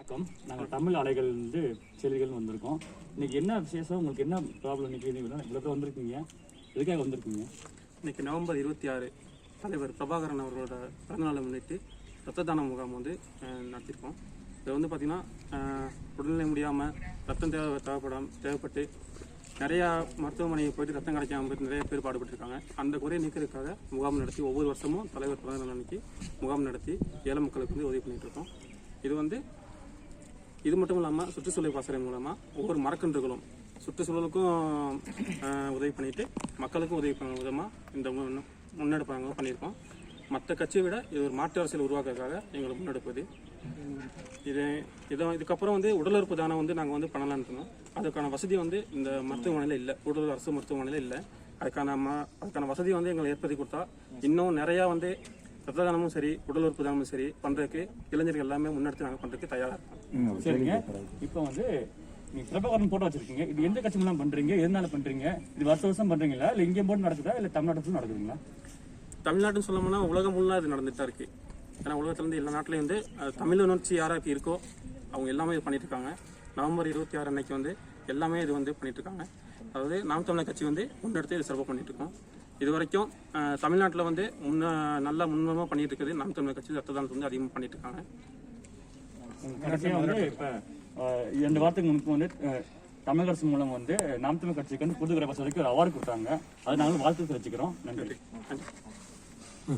வணக்கம். நாங்கள் தமிழ் அலைகள் செய்திகள் வந்திருக்கோம். இன்னைக்கு என்ன விசேஷம், உங்களுக்கு என்ன ப்ராப்ளம்? இன்னைக்கு இவ்வளோ வந்திருக்கீங்க, எதுக்காக வந்திருக்கீங்க? இன்னைக்கு நவம்பர் 26 தலைவர் பிரபாகரன் அவர்களோட பிறந்தநாளை முன்னிட்டு ரத்த தான முகாம் நடத்தியிருக்கோம். இதில் பார்த்தீங்கன்னா உடல்நிலை முடியாமல் ரத்தம் தேவைப்பட்டு நிறையா மருத்துவமனைக்கு போயிட்டு ரத்தம் கிடைக்காம போயிட்டு நிறைய பேர் பாடுபட்டுருக்காங்க. அந்த குறையை நீக்கிறதுக்காக முகாம் நடத்தி ஒவ்வொரு வருஷமும் தலைவர் பிறந்தநாள் அன்னைக்கு முகாம் நடத்தி ஏழை மக்களுக்கு உதவி பண்ணிட்டு இருக்கோம். இது மட்டும் இல்லாமல் சுற்றுச்சூழல் பாசறை மூலமாக ஒவ்வொரு மரக்கன்றுகளும் சுற்றுச்சூழலுக்கும் உதவி பண்ணிட்டு மக்களுக்கும் உதவி பண்ண விதமாக இந்த முன்னெடுப்பு பண்ணியிருக்கோம். மற்ற கட்சியை விட இது ஒரு மாற்று அரசியல் உருவாக்குறதுக்காக எங்களை முன்னெடுப்பது. இதுக்கப்புறம் உடல் உறுப்பு தானம் நாங்கள் பண்ணலான்னு இருந்தோம். அதுக்கான வசதி இந்த மருத்துவமனையில் இல்லை, கூடுதல் அரசு மருத்துவமனையில் இல்லை. அதுக்கான வசதி எங்களை ஏற்படுத்தி கொடுத்தா இன்னும் நிறையா ரத்த தானமும் சரி உடல் உறுப்பு தானமும் சரி பண்ணுறதுக்கு இளைஞர்கள் எல்லாமே முன்னெடுத்து நாங்கள் பண்ணுறதுக்கு தயாராக இருக்கோம். சரிங்க. இப்போ நீங்க பிரபாகரன் போட்டோ வச்சிருக்கீங்க. இது எந்த கட்சி மூலம் பண்றீங்க, எதனால பண்றீங்க? இது வருஷம் பண்றீங்களா, இல்லை இங்கே போட்டு நடக்குதா, இல்லை தமிழ்நாட்டுல நடக்குதுங்களா? தமிழ்நாட்டுன்னு சொல்லணும்னா உலகம் ஃபுல்லாக இது நடந்துட்டு தான் இருக்கு. ஏன்னா உலகத்துலேருந்து எல்லா நாட்டிலையும் தமிழ் உணர்ச்சி யாராருக்கு இருக்கோ அவங்க எல்லாமே இது பண்ணிட்டு இருக்காங்க. நவம்பர் 26 அன்னைக்கு எல்லாமே இது பண்ணிட்டு இருக்காங்க. அதாவது நாம் தமிழர் கட்சி முன்னெடுத்து இது சிறப்பாக பண்ணிட்டு இருக்கோம். இது வரைக்கும் தமிழ்நாட்டில் நல்லா முன்னமாக பண்ணிட்டு இருக்குது நாம் தமிழர் கட்சி ரத்த தானத்தை அதிகமாக பண்ணிட்டு இருக்காங்க. இப்போ 2 வாரத்துக்கு முன்பு தமிழக அரசு மூலம் நாம் தமிழர் கட்சிக்கு புது கிரக வசதிக்கு ஒரு அவார்டு கொடுத்தாங்க. அது நாங்கள் வாழ்த்து தெரிவிச்சுக்கிறோம். நன்றி.